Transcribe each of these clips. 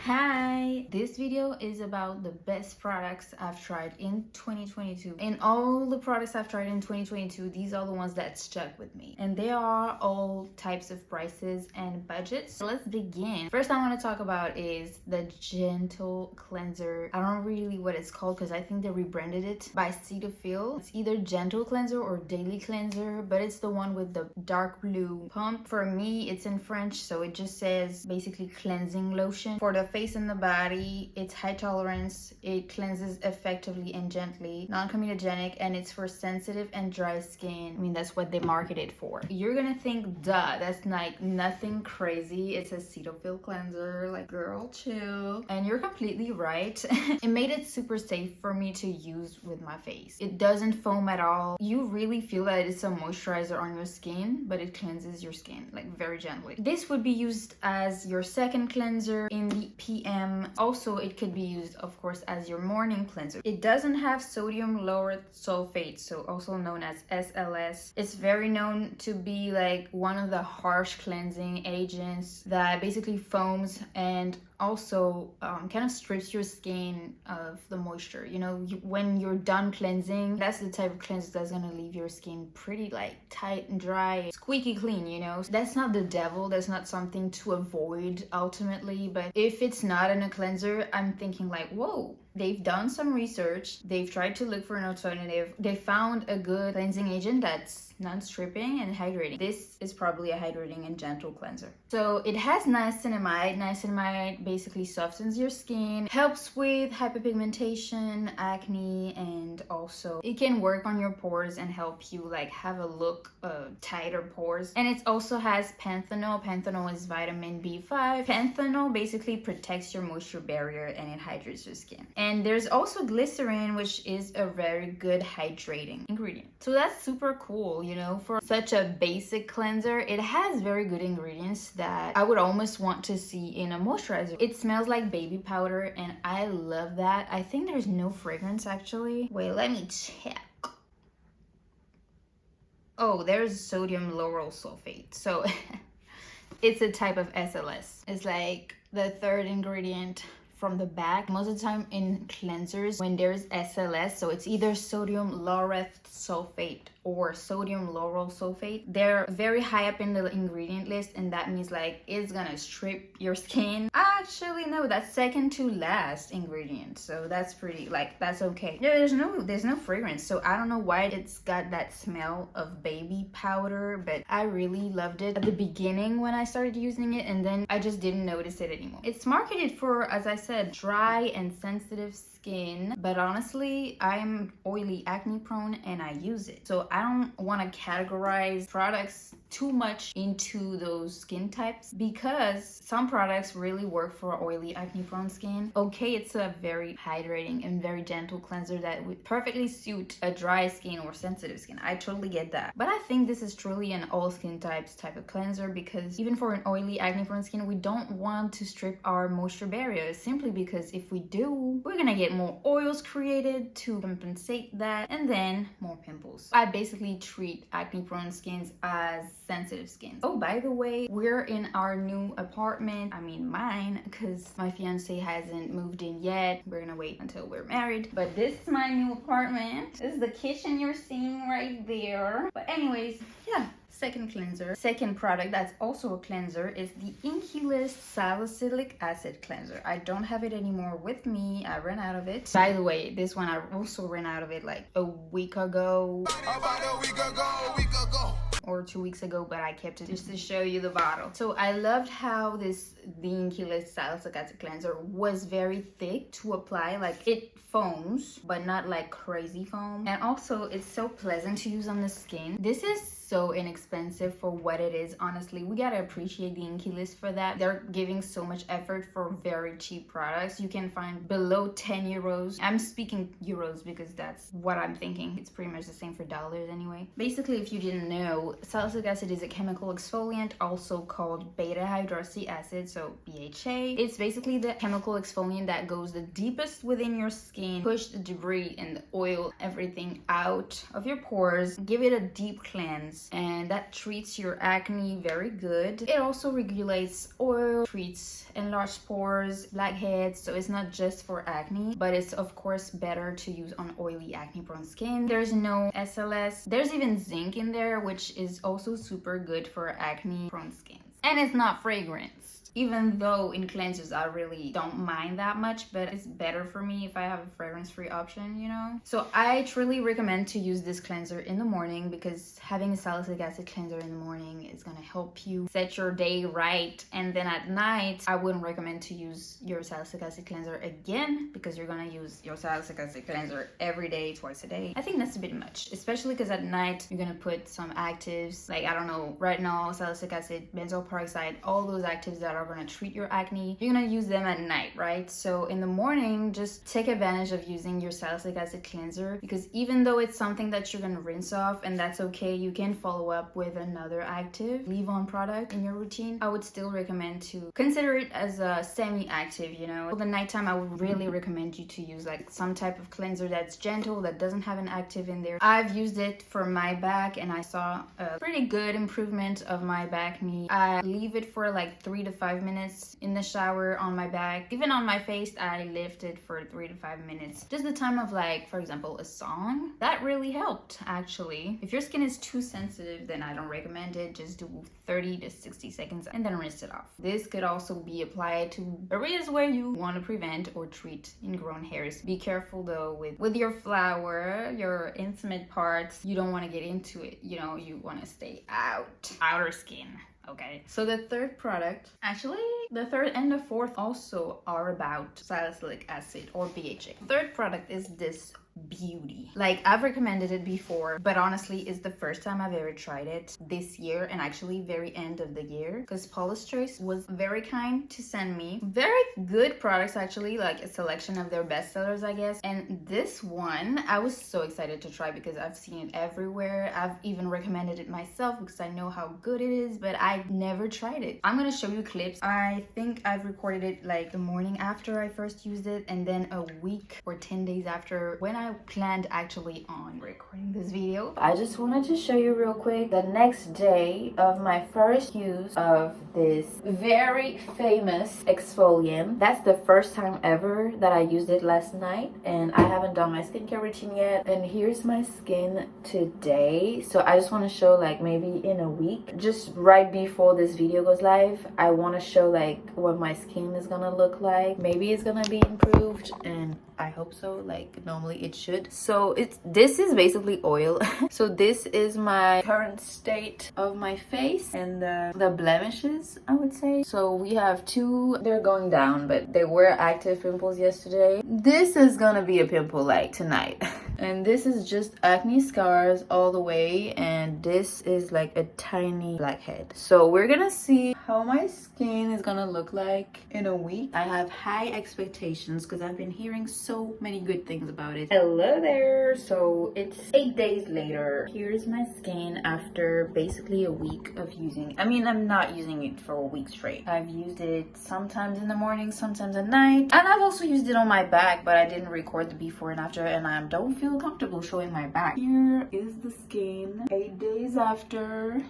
Hi! This video is about the best products I've tried in 2022. In all the products I've tried in 2022, these are the ones that stuck with me. And they are all types of prices and budgets. So let's begin. First I want to talk about is the Gentle Cleanser. I don't really what it's called because I think they rebranded it by Cetaphil. It's either Gentle Cleanser or Daily Cleanser, but it's the one with the dark blue pump. For me, it's in French, so it just says basically cleansing lotion. For the face and the body, it's high tolerance, it cleanses effectively and gently, non-comedogenic, and it's for sensitive and dry skin. I mean, that's what they market it for. You're gonna think, duh, that's like nothing crazy, it's a Cetaphil cleanser, like girl chill. And you're completely right. It made it super safe for me to use with my face. It doesn't foam at all. You really feel that it's a moisturizer on your skin, but it cleanses your skin like very gently. This would be used as your second cleanser in the PM. Also, it could be used, of course, as your morning cleanser. It doesn't have sodium lauryl sulfate, so also known as SLS. It's very known to be like one of the harsh cleansing agents that basically foams and also kind of strips your skin of the moisture. You know, when you're done cleansing, that's the type of cleanser that's gonna leave your skin pretty like tight and dry, squeaky clean, you know. That's not the devil, that's not something to avoid ultimately, but if it's not in a cleanser, I'm thinking like, whoa, they've done some research, they've tried to look for an alternative, they found a good cleansing agent that's non-stripping and hydrating. This is probably a hydrating and gentle cleanser. So it has niacinamide. Niacinamide basically softens your skin, helps with hyperpigmentation, acne, and also it can work on your pores and help you like have a look tighter pores. And it also has panthenol. Panthenol is vitamin B5. Panthenol basically protects your moisture barrier and it hydrates your skin. And there's also glycerin, which is a very good hydrating ingredient. So that's super cool, you know, for such a basic cleanser. It has very good ingredients that I would almost want to see in a moisturizer. It smells like baby powder and I love that. I think there's no fragrance actually. Wait, let me check. Oh, there's sodium lauryl sulfate. So it's a type of SLS. It's like the third ingredient from the back. Most of the time in cleansers, when there's SLS, so it's either sodium lauryl sulfate or sodium lauryl sulfate, they're very high up in the ingredient list, and that means like it's gonna strip your skin. Actually no, that's second to last ingredient, so that's pretty like that's okay. Yeah, there's no fragrance, so I don't know why it's got that smell of baby powder, but I really loved it at the beginning when I started using it, and then I just didn't notice it anymore. It's marketed for, as I said, dry and sensitive skin, but honestly I'm oily, acne prone, and I use it, so I don't want to categorize products too much into those skin types because some products really work for oily, acne prone skin. Okay, it's a very hydrating and very gentle cleanser that would perfectly suit a dry skin or sensitive skin. I totally get that, but I think this is truly an all skin types type of cleanser because even for an oily, acne prone skin, we don't want to strip our moisture barrier, simply because if we do, we're gonna get more oils created to compensate that, and then more pimples. I basically treat acne prone skins as sensitive skins. Oh, by the way, we're in our new apartment. I mean mine, because my fiance hasn't moved in yet. We're gonna wait until we're married, but this is my new apartment. This is the kitchen you're seeing right there. But anyways, yeah, second cleanser. Second product that's also a cleanser is the Inculus Salicylic Acid Cleanser. I don't have it anymore with me. I ran out of it. By the way, this one I also ran out of it like a week ago. About a week ago. Or 2 weeks ago, but I kept it just to show you the bottle. So I loved how the Inculus Salicylic Acid Cleanser was very thick to apply. Like it foams, but not like crazy foam. And also it's so pleasant to use on the skin. This is so inexpensive for what it is. Honestly, we gotta appreciate the Inculus for that. They're giving so much effort for very cheap products. You can find below 10 euros. I'm speaking euros because that's what I'm thinking. It's pretty much the same for dollars anyway. Basically, if you didn't know, salicylic acid is a chemical exfoliant, also called beta hydroxy acid, so BHA. It's basically the chemical exfoliant that goes the deepest within your skin, push the debris and the oil, everything out of your pores, give it a deep cleanse, fragrance, and that treats your acne very good. It also regulates oil, treats enlarged pores, blackheads, so it's not just for acne, but it's of course better to use on oily acne prone skin. There's no SLS. There's even zinc in there, which is also super good for acne prone skin. And it's not fragrance. Even though in cleansers I really don't mind that much, but it's better for me if I have a fragrance-free option, you know? So I truly recommend to use this cleanser in the morning, because having a salicylic acid cleanser in the morning is gonna help you set your day right. And then at night, I wouldn't recommend to use your salicylic acid cleanser again, because you're gonna use your salicylic acid cleanser every day, twice a day. I think that's a bit much, especially because at night you're gonna put some actives, like, I don't know, retinol, salicylic acid, benzoyl peroxide, all those actives that are going to treat your acne. You're going to use them at night, right? So in the morning, just take advantage of using your salicylic acid cleanser, because even though it's something that you're going to rinse off, and that's okay, you can follow up with another active leave-on product in your routine, I would still recommend to consider it as a semi-active, you know? For the nighttime, I would really recommend you to use like some type of cleanser that's gentle, that doesn't have an active in there. I've used it for my back and I saw a pretty good improvement of my back knee. I leave it for like 3 to 5 minutes in the shower on my back. Even on my face, I left it for 3 to 5 minutes. Just the time of, like, for example, a song. That really helped, actually. If your skin is too sensitive, then I don't recommend it. Just do 30 to 60 seconds and then rinse it off. This could also be applied to areas where you want to prevent or treat ingrown hairs. Be careful though with your flower, your intimate parts. You don't want to get into it, you know, you want to stay outer skin. Okay, so the third product, actually the third and the fourth also are about salicylic acid or BHA. Third product is this beauty. Like, I've recommended it before, but honestly it's the first time I've ever tried it this year, and actually very end of the year, because Paula's Choice was very kind to send me very good products, actually, like a selection of their bestsellers, I guess. And this one I was so excited to try because I've seen it everywhere. I've even recommended it myself because I know how good it is, but I never tried it. I'm gonna show you clips. I think I've recorded it like the morning after I first used it, and then a week or 10 days after, when I planned actually on recording this video. I just wanted to show you real quick the next day of my first use of this very famous exfoliant. That's the first time ever that I used it last night, and I haven't done my skincare routine yet. And here's my skin today. So I just want to show, like, maybe in a week, just right before this video goes live, I want to show like what my skin is gonna look like. Maybe it's gonna be improved, and I hope so. Like, normally it should. So this is basically oil. So this is my current state of my face and the blemishes, I would say. So we have two. They're going down, but they were active pimples yesterday. This is gonna be a pimple like tonight. And this is just acne scars all the way, and this is like a tiny blackhead. So we're gonna see how my skin is gonna look like in a week. I have high expectations because I've been hearing so many good things about it. Hello there. So it's 8 days later. Here's my skin after basically a week of using. I mean, I'm not using it for a week straight. I've used it sometimes in the morning, sometimes at night, and I've also used it on my back, but I didn't record the before and after, and I don't feel comfortable showing my back. Here is the skin 8 days after.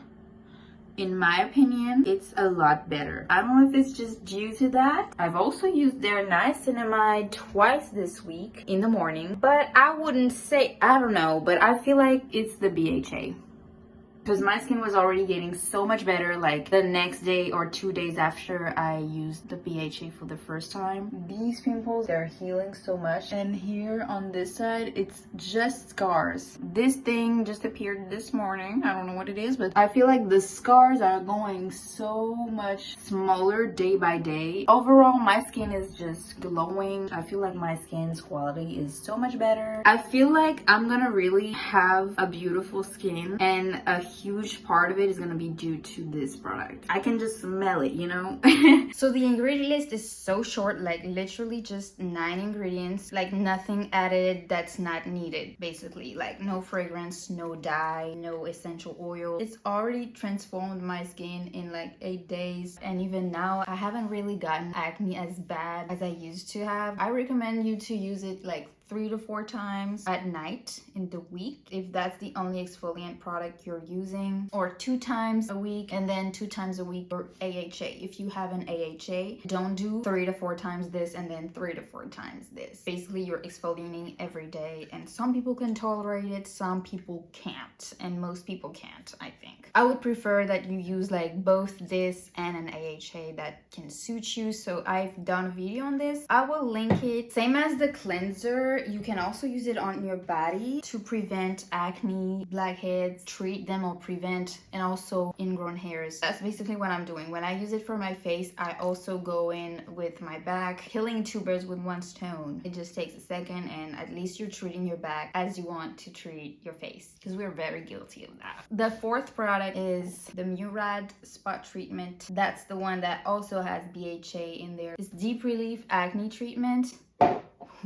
In my opinion, it's a lot better. I don't know if it's just due to that. I've also used their niacinamide twice this week in the morning, but I wouldn't say, I don't know, but I feel like it's the BHA. Because my skin was already getting so much better, like the next day or 2 days after I used the BHA for the first time. These pimples, they're healing so much. And here on this side, it's just scars. This thing just appeared this morning. I don't know what it is, but I feel like the scars are going so much smaller day by day. Overall, my skin is just glowing. I feel like my skin's quality is so much better. I feel like I'm gonna really have a beautiful skin, and a huge part of it is gonna be due to this product. I can just smell it, you know. So the ingredient list is so short, like literally just 9 ingredients, like nothing added that's not needed, basically. Like no fragrance, no dye, no essential oil. It's already transformed my skin in like 8 days, and even now I haven't really gotten acne as bad as I used to have. I recommend you to use it like 3 to 4 times at night in the week if that's the only exfoliant product you're using, or 2 times a week, and then 2 times a week for AHA. If you have an AHA, don't do 3 to 4 times this and then 3 to 4 times this. Basically, you're exfoliating every day, and some people can tolerate it, some people can't, and most people can't, I think. I would prefer that you use like both this and an AHA that can suit you. So I've done a video on this. I will link it. Same as the cleanser, you can also use it on your body to prevent acne, blackheads, treat them or prevent, and also ingrown hairs. That's basically what I'm doing. When I use it for my face, I also go in with my back, killing 2 birds with 1 stone. It just takes a second, and at least you're treating your back as you want to treat your face, because we're very guilty of that. The 4th product is the Murad Spot Treatment. That's the one that also has BHA in there. It's Deep Relief Acne Treatment.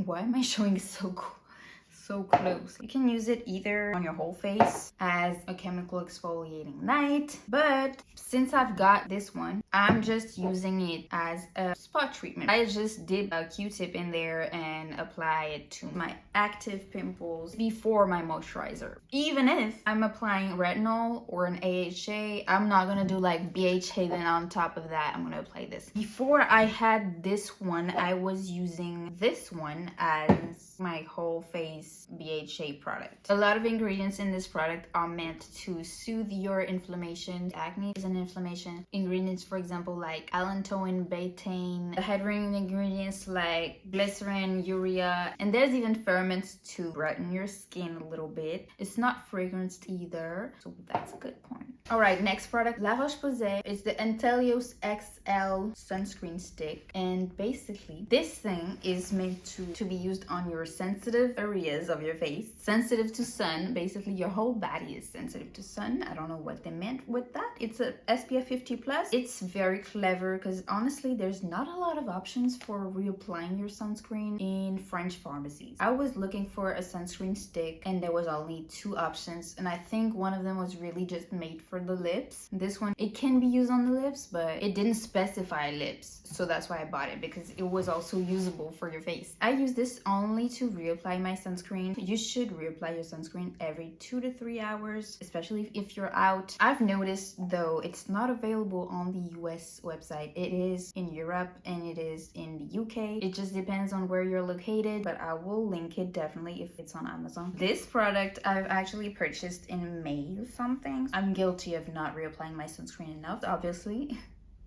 Why am I showing it so close? You can use it either on your whole face as a chemical exfoliating night, but since I've got this one, I'm just using it as a spot treatment. I just dip a Q-tip in there and apply it to my active pimples before my moisturizer. Even if I'm applying retinol or an AHA, I'm not gonna do like BHA, then on top of that I'm gonna apply this. Before I had this one, I was using this one as my whole face BHA product. A lot of ingredients in this product are meant to soothe your inflammation. Acne is an inflammation. Ingredients, for example, like allantoin, betaine, hydrating ingredients like glycerin, urea, and there's even ferments to brighten your skin a little bit. It's not fragranced either, so that's a good point. All right, next product, La Roche-Posay. It's the Entelios XL sunscreen stick, and basically this thing is meant to be used on your sensitive areas of your face. Sensitive to sun, basically your whole body is sensitive to sun. I don't know what they meant with that. It's a SPF 50+. It's very clever because honestly there's not a lot of options for reapplying your sunscreen in French pharmacies. I was looking for a sunscreen stick and there was only 2 options, and I think one of them was really just made for the lips. This one, it can be used on the lips, but it didn't specify lips, so that's why I bought it, because it was also usable for your face. I use this only to reapply my sunscreen. You should reapply your sunscreen every 2 to 3 hours, especially if you're out. I've noticed though it's not available on the US website. It is in Europe and it is in the UK. It just depends on where you're located, but I will link it definitely if it's on Amazon. This product I've actually purchased in May or something. I'm guilty of not reapplying my sunscreen enough, obviously.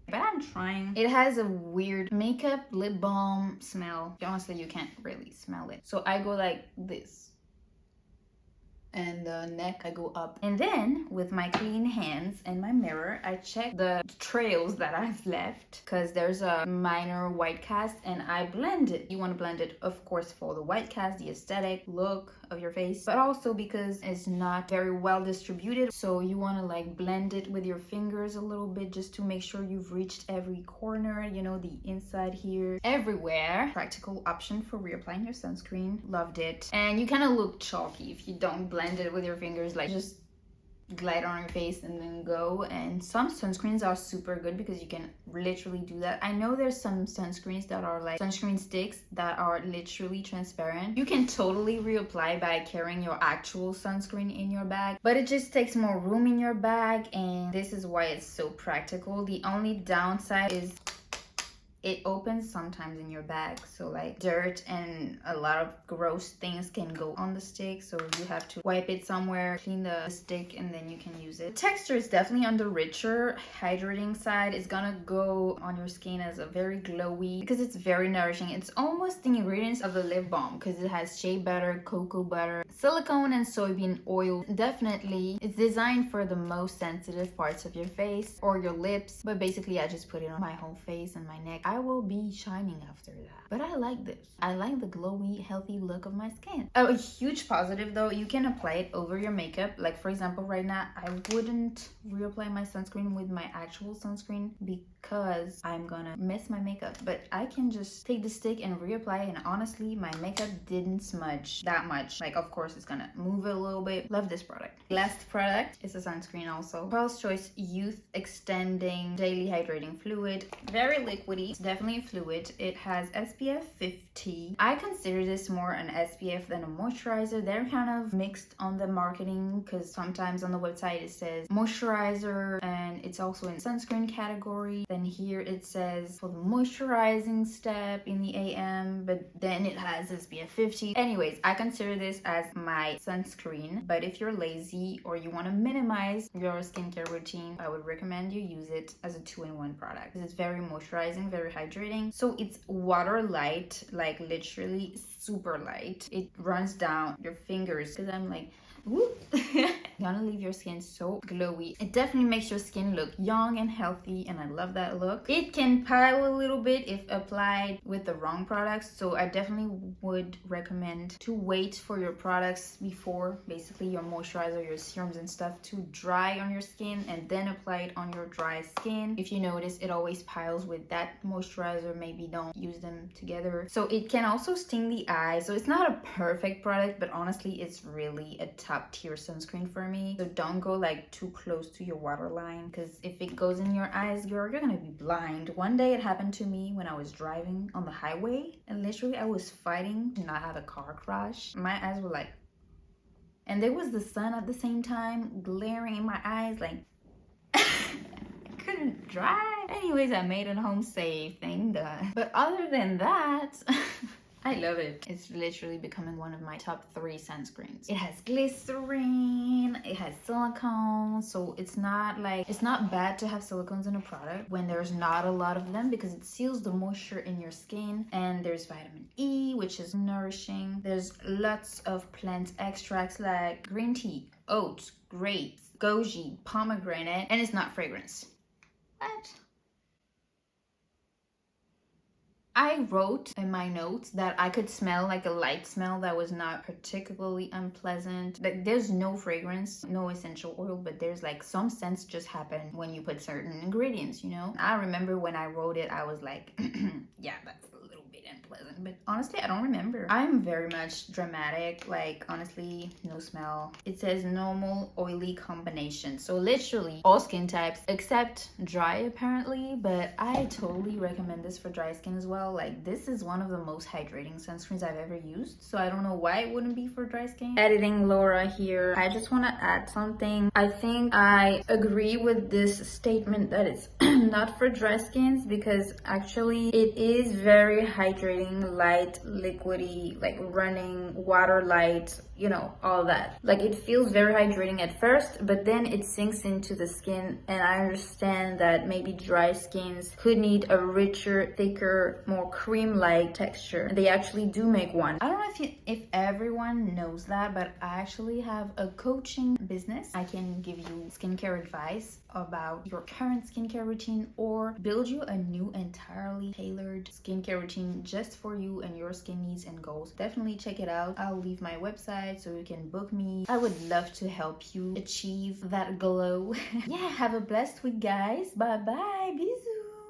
But I'm trying. It has a weird makeup lip balm smell. Honestly, you can't really smell it. So I go like this. And the neck, I go up. And then with my clean hands and my mirror, I check the trails that I've left, because there's a minor white cast and I blend it. You want to blend it, of course, for the white cast, the aesthetic look of your face, but also because it's not very well distributed. So you want to like blend it with your fingers a little bit just to make sure you've reached every corner, you know, the inside here, everywhere. Practical option for reapplying your sunscreen. Loved it. And you kind of look chalky if you don't blend it with your fingers, like just glide on your face and then go. And some sunscreens are super good because you can literally do that. I know there's some sunscreens that are like sunscreen sticks that are literally transparent. You can totally reapply by carrying your actual sunscreen in your bag, but it just takes more room in your bag, and this is why it's so practical. The only downside is it opens sometimes in your bag, so like dirt and a lot of gross things can go on the stick, so you have to wipe it somewhere, clean the stick, and then you can use it. The texture is definitely on the richer hydrating side. It's gonna go on your skin as a very glowy, because it's very nourishing. It's almost the ingredients of the lip balm because it has shea butter, cocoa butter, silicone, and soybean oil. Definitely it's designed for the most sensitive parts of your face or your lips, but basically I just put it on my whole face and my neck. I will be shining after that. But I like this. I like the glowy, healthy look of my skin. Oh, a huge positive though, you can apply it over your makeup. Like for example, right now, I wouldn't reapply my sunscreen with my actual sunscreen because I'm gonna mess my makeup. But I can just take the stick and reapply, and honestly, my makeup didn't smudge that much. Like of course, it's gonna move a little bit. Love this product. Last product is a sunscreen also. Paul's Choice Youth Extending Daily Hydrating Fluid. Very liquidy. definitely a fluid. It has SPF 50. I consider this more an SPF than a moisturizer. They're kind of mixed on the marketing because sometimes on the website it says moisturizer and it's also in sunscreen category. Then here it says for the moisturizing step in the AM, but then it has SPF 50. Anyways, I consider this as my sunscreen, but if you're lazy or you want to minimize your skincare routine, I would recommend you use it as a 2-in-1 product. It's very moisturizing, very hydrating. So it's water light, like literally super light. It runs down your fingers because I'm like, whoop. Gonna leave your skin so glowy. It definitely makes your skin look young and healthy, and I love that look. It can pile a little bit if applied with the wrong products, so I definitely would recommend to wait for your products before, basically your moisturizer, your serums and stuff, to dry on your skin and then apply it on your dry skin. If you notice, it always piles with that moisturizer. Maybe don't use them together. So it can also sting the eyes. So it's not a perfect product, but honestly it's really a top tier sunscreen for me. So don't go like too close to your waterline, because if it goes in your eyes, girl, you're gonna be blind. One day it happened to me when I was driving on the highway, and literally I was fighting to not have a car crash. My eyes were like, and there was the sun at the same time glaring in my eyes, like I couldn't drive. Anyways, I made it home safe, thank God. But other than that, I love it. It's literally becoming one of my top 3 sunscreens. It has glycerin, it has silicone, so it's not bad to have silicones in a product when there's not a lot of them, because it seals the moisture in your skin. And there's vitamin E, which is nourishing. There's lots of plant extracts like green tea, oats, grapes, goji, pomegranate, and it's not fragrance. What? I wrote in my notes that I could smell like a light smell that was not particularly unpleasant. Like there's no fragrance, no essential oil, but there's like some scents just happen when you put certain ingredients, you know? I remember when I wrote it, I was like, yeah, that's a little bit unpleasant, but honestly, I don't remember. I'm very much dramatic, like honestly, no smell. It says normal oily combination. So literally all skin types except dry apparently, but I totally recommend this for dry skin as well. Like this is one of the most hydrating sunscreens I've ever used, so I don't know why it wouldn't be for dry skin. Editing Laura here. I just want to add something. I think I agree with this statement that it's not for dry skins, because actually it is very hydrating, light, liquidy, like running water light, you know, all that. Like it feels very hydrating at first, but then it sinks into the skin, and I understand that maybe dry skins could need a richer, thicker, more cream-like texture. They actually do make one. I don't know if everyone knows that, but I actually have a coaching business. I can give you skincare advice about your current skincare routine, or build you a new entirely tailored skincare routine just for you and your skin needs and goals. Definitely check it out. I'll leave my website so you can book me. I would love to help you achieve that glow. Yeah, have a blessed week, guys. Bye bye. Bisous.